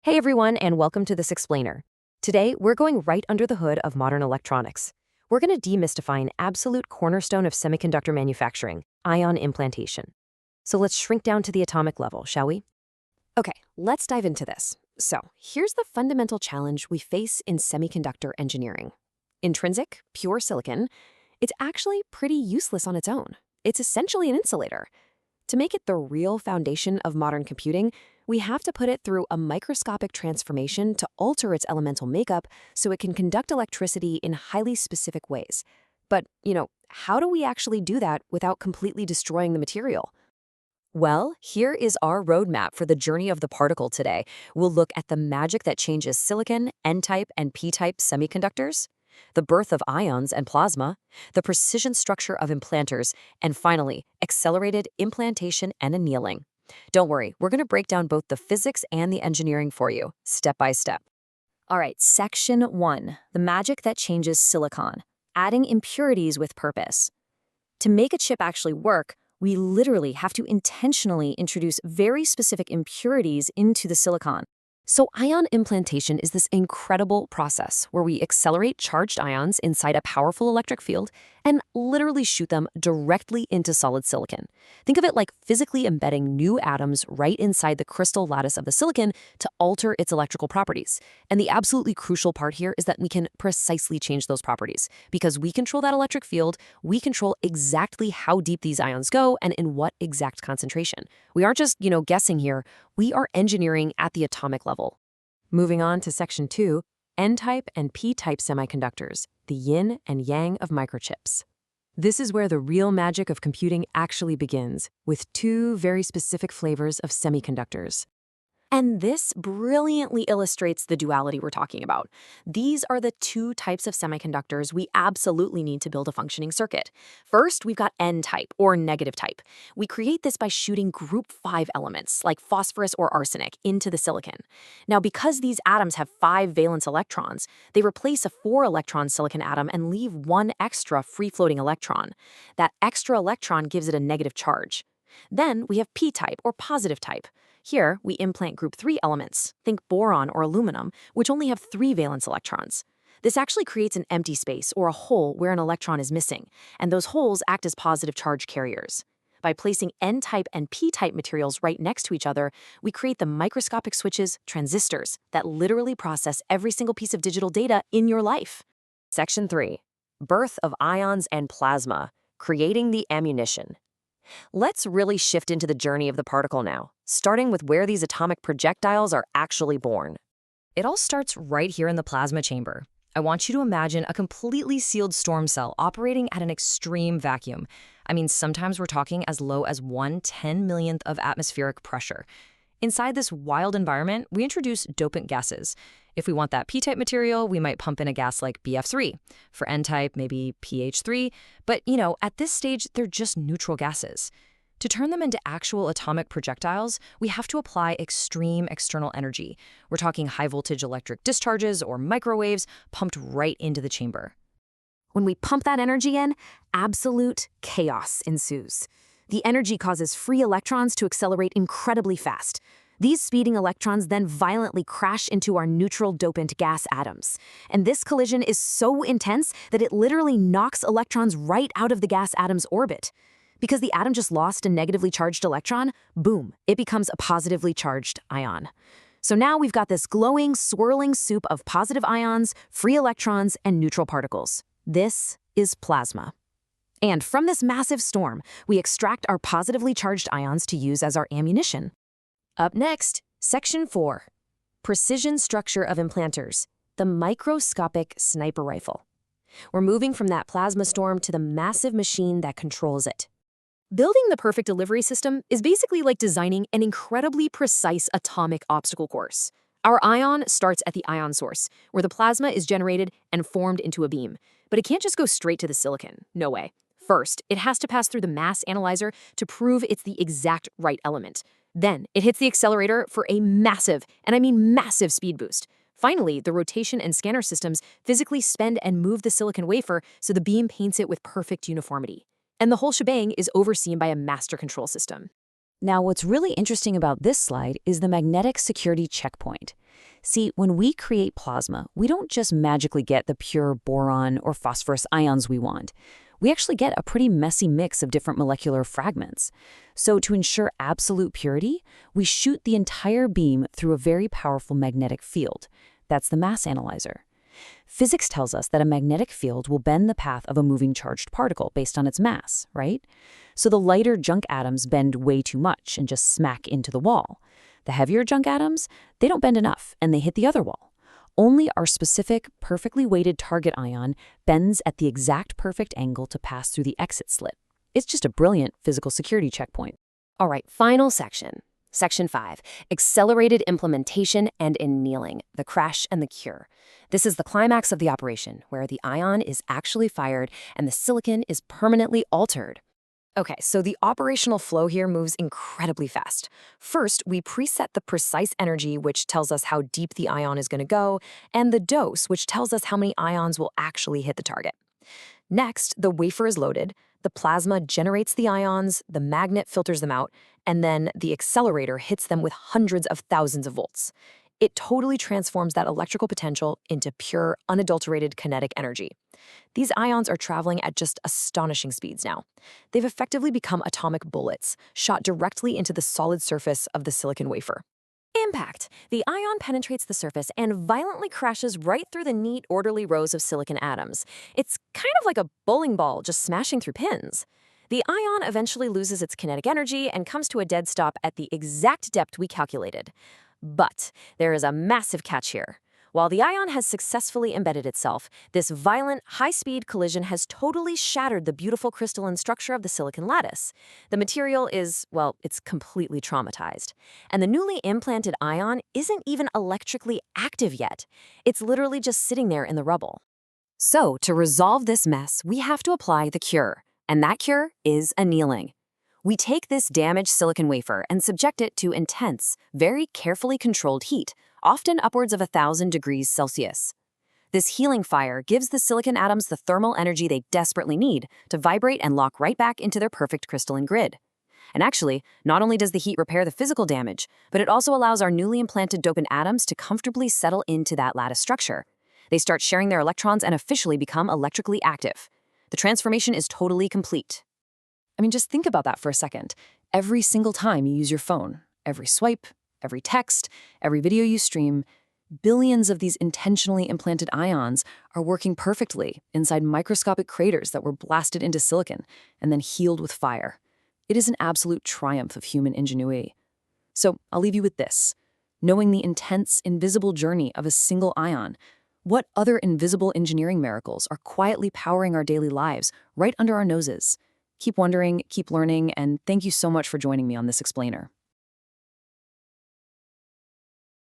Hey everyone, and welcome to this explainer. Today, we're going right under the hood of modern electronics. We're going to demystify an absolute cornerstone of semiconductor manufacturing, ion implantation. So let's shrink down to the atomic level, shall we? Okay, let's dive into this. So here's the fundamental challenge we face in semiconductor engineering. Intrinsic, pure silicon, it's actually pretty useless on its own. It's essentially an insulator. To make it the real foundation of modern computing, we have to put it through a microscopic transformation to alter its elemental makeup so it can conduct electricity in highly specific ways. But, how do we actually do that without completely destroying the material? Well, here is our roadmap for the journey of the particle today. We'll look at the magic that changes silicon, N-type, and P-type semiconductors, the birth of ions and plasma, the precision structure of implanters, and finally, accelerated implantation and annealing. Don't worry, we're going to break down both the physics and the engineering for you, step by step. All right, Section 1, the magic that changes silicon, adding impurities with purpose. To make a chip actually work, we literally have to intentionally introduce very specific impurities into the silicon. So ion implantation is this incredible process where we accelerate charged ions inside a powerful electric field and literally shoot them directly into solid silicon. Think of it like physically embedding new atoms right inside the crystal lattice of the silicon to alter its electrical properties. And the absolutely crucial part here is that we can precisely change those properties. Because we control that electric field, we control exactly how deep these ions go and in what exact concentration. We aren't just, guessing here. We are engineering at the atomic level. Moving on to Section 2, N-type and P-type semiconductors, the yin and yang of microchips. This is where the real magic of computing actually begins, with two very specific flavors of semiconductors. And this brilliantly illustrates the duality we're talking about. These are the two types of semiconductors we absolutely need to build a functioning circuit. First, we've got N-type, or negative type. We create this by shooting group 5 elements, like phosphorus or arsenic, into the silicon. Now, because these atoms have 5 valence electrons, they replace a 4-electron silicon atom and leave one extra free-floating electron. That extra electron gives it a negative charge. Then we have P-type, or positive type. Here, we implant group 3 elements, think boron or aluminum, which only have 3 valence electrons. This actually creates an empty space, or a hole, where an electron is missing, and those holes act as positive charge carriers. By placing N-type and P-type materials right next to each other, we create the microscopic switches, transistors, that literally process every single piece of digital data in your life. Section 3. Birth of ions and plasma, creating the ammunition. Let's really shift into the journey of the particle now, starting with where these atomic projectiles are actually born. It all starts right here in the plasma chamber. I want you to imagine a completely sealed storm cell operating at an extreme vacuum. Sometimes we're talking as low as 1/10,000,000th of atmospheric pressure. Inside this wild environment, we introduce dopant gases. If we want that P-type material, we might pump in a gas like BF3. For N-type, maybe PH3. But, at this stage, they're just neutral gases. To turn them into actual atomic projectiles, we have to apply extreme external energy. We're talking high-voltage electric discharges or microwaves pumped right into the chamber. When we pump that energy in, absolute chaos ensues. The energy causes free electrons to accelerate incredibly fast. These speeding electrons then violently crash into our neutral dopant gas atoms. And this collision is so intense that it literally knocks electrons right out of the gas atom's orbit. Because the atom just lost a negatively charged electron, boom, it becomes a positively charged ion. So now we've got this glowing, swirling soup of positive ions, free electrons, and neutral particles. This is plasma. And from this massive storm, we extract our positively charged ions to use as our ammunition. Up next, Section 4. Precision structure of implanters, the microscopic sniper rifle. We're moving from that plasma storm to the massive machine that controls it. Building the perfect delivery system is basically like designing an incredibly precise atomic obstacle course. Our ion starts at the ion source, where the plasma is generated and formed into a beam. But it can't just go straight to the silicon. No way. First, it has to pass through the mass analyzer to prove it's the exact right element. Then, it hits the accelerator for a massive, and I mean massive, speed boost. Finally, the rotation and scanner systems physically spend and move the silicon wafer so the beam paints it with perfect uniformity. And the whole shebang is overseen by a master control system. Now, what's really interesting about this slide is the magnetic security checkpoint. See, when we create plasma, we don't just magically get the pure boron or phosphorus ions we want. We actually get a pretty messy mix of different molecular fragments. So to ensure absolute purity, we shoot the entire beam through a very powerful magnetic field. That's the mass analyzer. Physics tells us that a magnetic field will bend the path of a moving charged particle based on its mass, right? So the lighter junk atoms bend way too much and just smack into the wall. The heavier junk atoms, they don't bend enough and they hit the other wall. Only our specific, perfectly weighted target ion bends at the exact perfect angle to pass through the exit slit. It's just a brilliant physical security checkpoint. All right, final section. Section 5, accelerated implementation and annealing, the crash and the cure. This is the climax of the operation, where the ion is actually fired and the silicon is permanently altered. Okay, so the operational flow here moves incredibly fast. First, we preset the precise energy, which tells us how deep the ion is going to go, and the dose, which tells us how many ions will actually hit the target. Next, the wafer is loaded, the plasma generates the ions, the magnet filters them out, and then the accelerator hits them with hundreds of thousands of volts. It totally transforms that electrical potential into pure, unadulterated kinetic energy. These ions are traveling at just astonishing speeds now. They've effectively become atomic bullets, shot directly into the solid surface of the silicon wafer. Impact. The ion penetrates the surface and violently crashes right through the neat, orderly rows of silicon atoms. It's kind of like a bowling ball just smashing through pins. The ion eventually loses its kinetic energy and comes to a dead stop at the exact depth we calculated. But there is a massive catch here. While the ion has successfully embedded itself, this violent, high-speed collision has totally shattered the beautiful crystalline structure of the silicon lattice. The material is, well, it's completely traumatized. And the newly implanted ion isn't even electrically active yet. It's literally just sitting there in the rubble. So, to resolve this mess, we have to apply the cure. And that cure is annealing. We take this damaged silicon wafer and subject it to intense, very carefully controlled heat, often upwards of 1,000 degrees Celsius. This healing fire gives the silicon atoms the thermal energy they desperately need to vibrate and lock right back into their perfect crystalline grid. And actually, not only does the heat repair the physical damage, but it also allows our newly implanted dopant atoms to comfortably settle into that lattice structure. They start sharing their electrons and officially become electrically active. The transformation is totally complete. I mean, just think about that for a second. Every single time you use your phone, every swipe, every text, every video you stream, billions of these intentionally implanted ions are working perfectly inside microscopic craters that were blasted into silicon and then healed with fire. It is an absolute triumph of human ingenuity. So I'll leave you with this. Knowing the intense, invisible journey of a single ion, what other invisible engineering miracles are quietly powering our daily lives right under our noses? Keep wondering, keep learning, and thank you so much for joining me on this explainer.